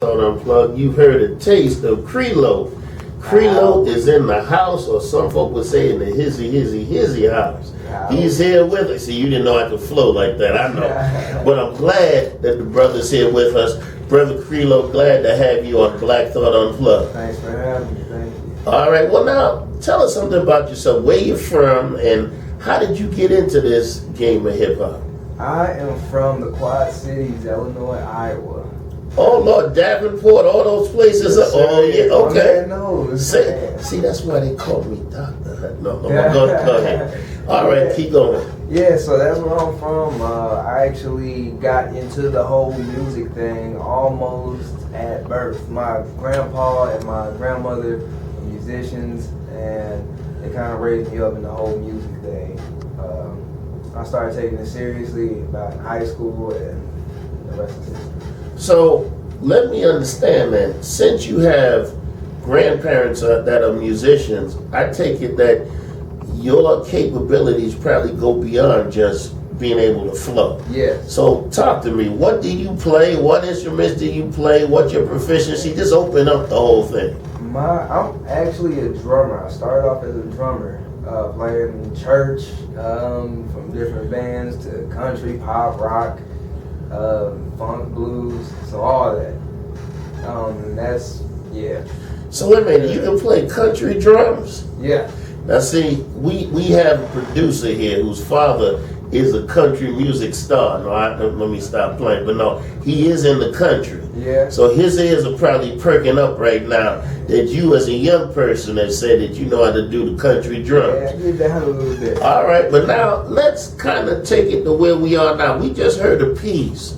Unplugged, you've heard a taste of Crealot. Crealot is in the house, or some folk would say in the hizzy house. He's here with us. See, you didn't know I could flow like that, I know. But I'm glad that the brother's here with us. Brother Crealot, glad to have you on Black Thought Unplugged. Thanks for having me, thank you. All right, well now, tell us something about yourself. Where you from, and how did you get into this game of hip-hop? I am from the Quad Cities, Illinois, Iowa. Oh Lord, Davenport, all those places. Yes, oh yeah, okay. Knows, see, that's why they call me Doctor. No, go ahead. All right, keep going. Yeah, so that's where I'm from. I actually got into the whole music thing almost at birth. My grandpa and my grandmother were musicians, and they kind of raised me up in the whole music thing. I started taking it seriously about in high school, and the rest is history. So let me understand, man. Since you have grandparents that are musicians, I take it that your capabilities probably go beyond just being able to flow. Yes. So talk to me. What do you play? What instruments do you play? What's your proficiency? Just open up the whole thing. I'm actually a drummer. I started off as a drummer, playing in church, from different bands to country, pop, rock, funk, blues, so all that. And that's, yeah. So wait a minute, you can play country drums? Yeah. Now see, we have a producer here whose father is a country music star. No, let me stop playing, but no, he is in the country. Yeah. So his ears are probably perking up right now that you as a young person have said that you know how to do the country drums. Yeah, I get down a little bit. All right, but now let's kind of take it to where we are now. We just heard a piece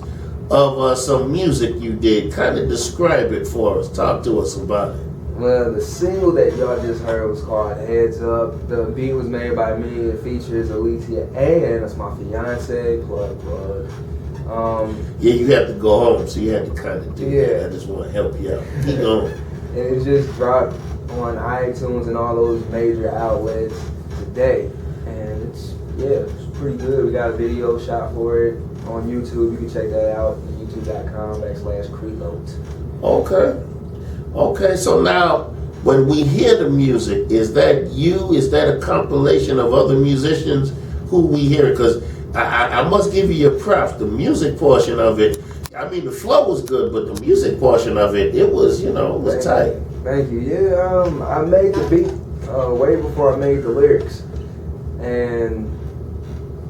of some music you did. Kind of describe it for us. Talk to us about it. Well, the single that y'all just heard was called Heads Up. The beat was made by me. It features AliciaAnn, that's my fiance, plug. Yeah, you have to go home, so you had to kind of do that. I just want to help you out. Keep going. And it just dropped on iTunes and all those major outlets today. And it's pretty good. We got a video shot for it on YouTube. You can check that out at youtube.com/Crealot. Okay, so now when we hear the music, is that you? Is that a compilation of other musicians who we hear? Because I must give you your props. The music portion of it, I mean, the flow was good, but the music portion of it, it was, it was tight. Thank you. Yeah, I made the beat way before I made the lyrics, and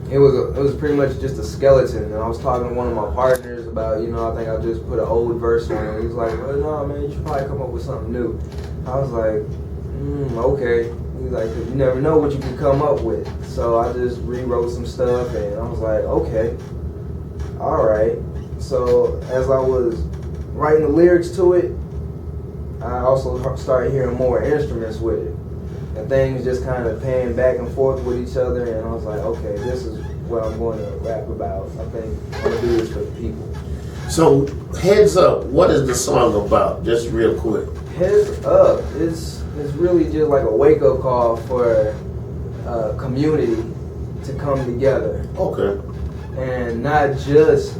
it was pretty much just a skeleton. And I was talking to one of my partners about, I think I just put an old verse on it. He was like, well, no, man, you should probably come up with something new. I was like, okay. He's like, you never know what you can come up with. So I just rewrote some stuff, and I was like, okay, all right. So as I was writing the lyrics to it, I also started hearing more instruments with it. And things just kind of paying back and forth with each other, and I was like, okay, this is what I'm going to rap about. I think I'm going to do this for the people. So, Heads Up, what is the song about? Just real quick. Heads Up is really just like a wake-up call for community to come together. Okay. And not just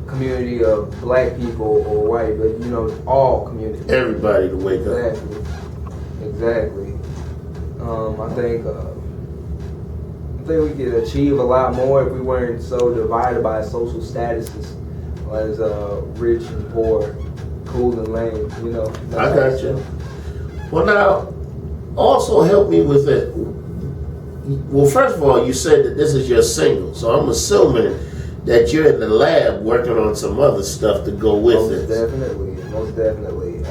community of black people or white, but, all community. Everybody to wake up. Exactly. I think we could achieve a lot more if we weren't so divided by social statuses, as rich and poor, cool and lame. I got you. Well, now, also help me with it. Well, first of all, you said that this is your single, so I'm assuming that you're in the lab working on some other stuff to go with it. Most definitely.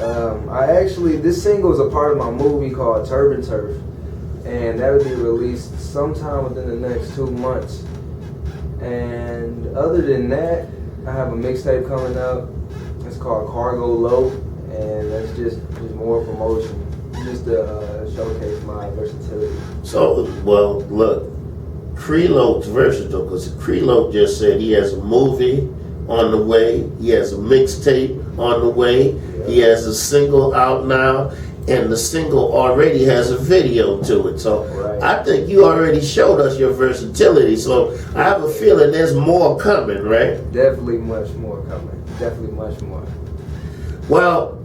This single is a part of my movie called Turban Turf, and that'll be released sometime within the next 2 months. And other than that, I have a mixtape coming up. It's called Cargo Low, and that's just more promotion, just to showcase my versatility. So, well, look, Crealot's versatile, because Crealot just said he has a movie on the way, he has a mixtape on the way, he has a single out now, and the single already has a video to it. So I think you already showed us your versatility, so I have a feeling there's more coming, right? Definitely much more coming. definitely much more. Well,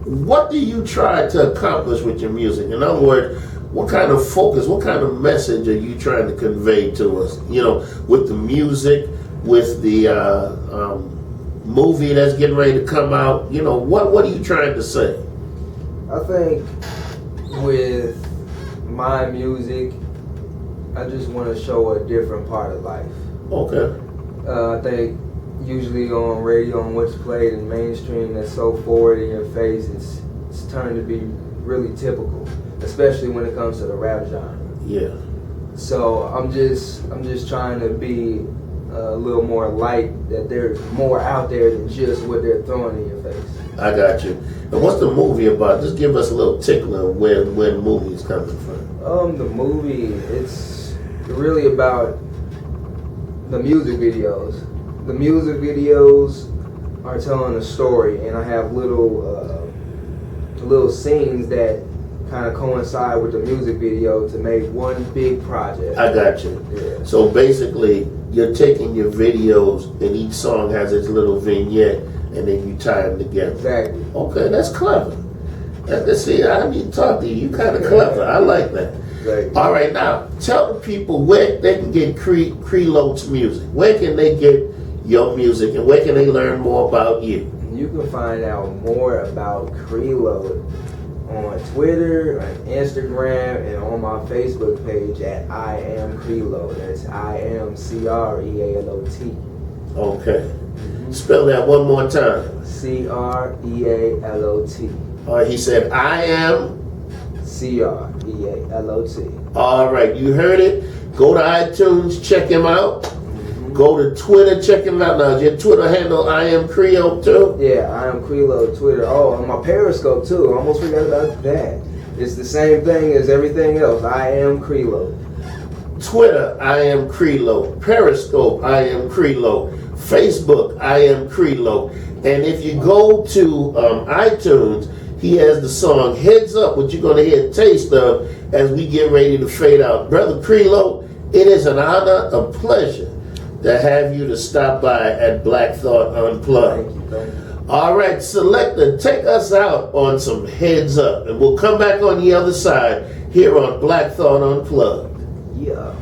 what do you try to accomplish with your music? In other words, what kind of focus, what kind of message are you trying to convey to us? You know, with the music, with the movie that's getting ready to come out. You know, what are you trying to say? I think with my music, I just want to show a different part of life. Okay. I think usually on radio and what's played in mainstream that's so forward in your face, it's turned to be really typical, especially when it comes to the rap genre. Yeah. So I'm just trying to be a little more light, that there's more out there than just what they're throwing in your face. I got you. And what's the movie about? Just give us a little tickler where the movie is coming from. The movie, it's really about the music videos. The music videos are telling a story, and I have little scenes that kind of coincide with the music video to make one big project. I got you. Yeah. So basically, you're taking your videos, and each song has its little vignette, and then you tie them together. Exactly. Okay, that's clever. See, I need to talk to you. You kind of clever. I like that. Exactly. All right, now tell the people where they can get Crealot's music. Where can they get your music, and where can they learn more about you? You can find out more about Crealot on Twitter, on Instagram, and on my Facebook page at I Am Crealot. That's IAMCREALOT. Okay. Spell that one more time. CREALOT. All right, he said, I am. CREALOT. All right, you heard it. Go to iTunes, check him out. Go to Twitter, check him out. Now, is your Twitter handle I Am Crealot too? Yeah, I Am Crealot Twitter. Oh, on my Periscope too. I almost forgot about that. It's the same thing as everything else. I Am Crealot. Twitter, I Am Crealot. Periscope, I Am Crealot. Facebook, I Am Crealot. And if you go to iTunes, he has the song Heads Up, which you're going to hear a taste of as we get ready to fade out. Brother Crealot, it is an honor, a pleasure to have you to stop by at Black Thought Unplugged. Thank you. All right, Selector, take us out on some Heads Up, and we'll come back on the other side here on Black Thought Unplugged. Yeah.